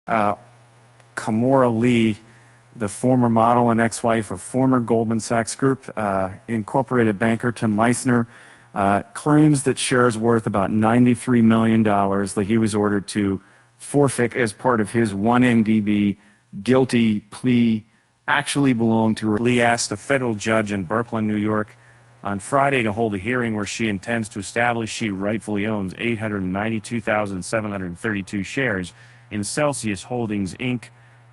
Kimora Lee, the former model and ex-wife of former Goldman Sachs Group Incorporated banker Tim Leissner, claims that shares worth about $93 million that he was ordered to forfeit as part of his 1MDB guilty plea actually belonged to her. Lee asked a federal judge in Brooklyn, New York, on Friday to hold a hearing where she intends to establish she rightfully owns 892,732 shares in Celsius Holdings, Inc.,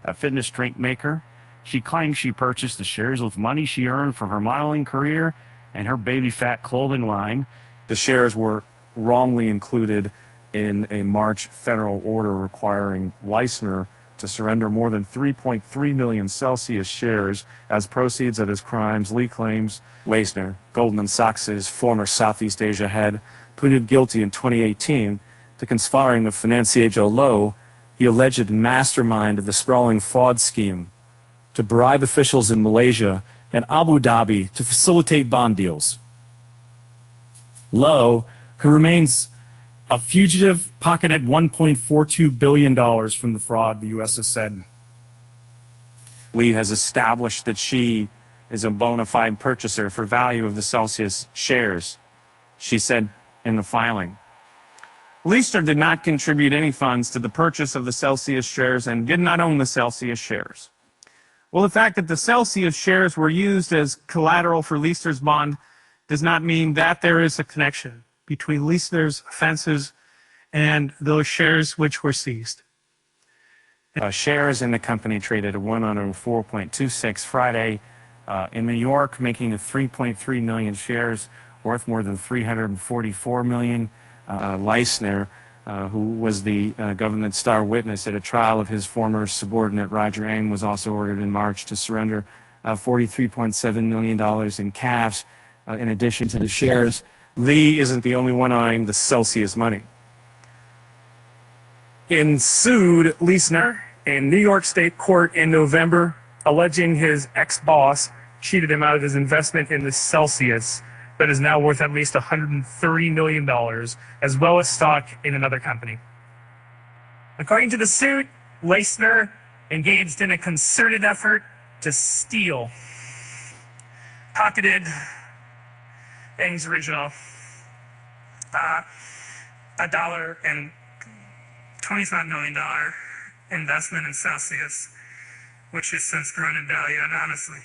a fitness drink maker. She claims she purchased the shares with money she earned from her modeling career and her baby fat clothing line. The shares were wrongly included in a March federal order requiring Leissner to surrender more than 3.3 million Celsius shares as proceeds of his crimes. Lee claims Leissner, Goldman Sachs' former Southeast Asia head, pleaded guilty in 2018 to conspiring with financier Joe Low, the alleged mastermind of the sprawling fraud scheme, to bribe officials in Malaysia and Abu Dhabi to facilitate bond deals. Low, who remains a fugitive, pocketed $1.42 billion from the fraud, the U.S. has said. Lee has established that she is a bona fide purchaser for value of the Celsius shares, she said in the filing. Leissner did not contribute any funds to the purchase of the Celsius shares and did not own the Celsius shares. Well, the fact that the Celsius shares were used as collateral for Leissner's bond does not mean that there is a connection between Leissner's offenses and those shares which were seized. Shares in the company traded at 104.26 Friday in New York, making it 3.3 million shares worth more than $344 million. Leissner, who was the government star witness at a trial of his former subordinate Roger Ng, was also ordered in March to surrender $43.7 million in cash in addition to the shares. Lee isn't the only one eyeing the Celsius money. Sued Leissner in New York State court in November, alleging his ex-boss cheated him out of his investment in the Celsius that is now worth at least $130 million, as well as stock in another company. According to the suit, Leissner engaged in a concerted effort to steal, pocketed Ng's original $1.25 million investment in Celsius, which has since grown in value enormously.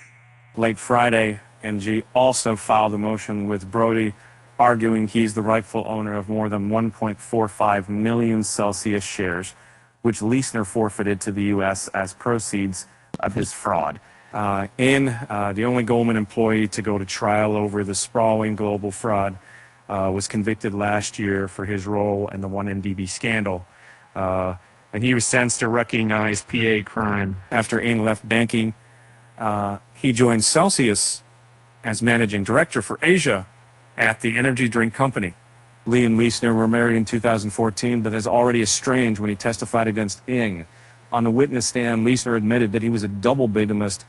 Late Friday, NG also filed a motion with Brody, arguing he's the rightful owner of more than 1.45 million Celsius shares, which Leissner forfeited to the U.S. as proceeds of his fraud. The only Goldman employee to go to trial over the sprawling global fraud, was convicted last year for his role in the 1MDB scandal. And he was sentenced to recognized PA crime. After Ng left banking, he joined Celsius as managing director for Asia at the energy drink company. Lee and Leissner were married in 2014, but is already estranged when he testified against Ng. On the witness stand, Leissner admitted that he was a double bigamist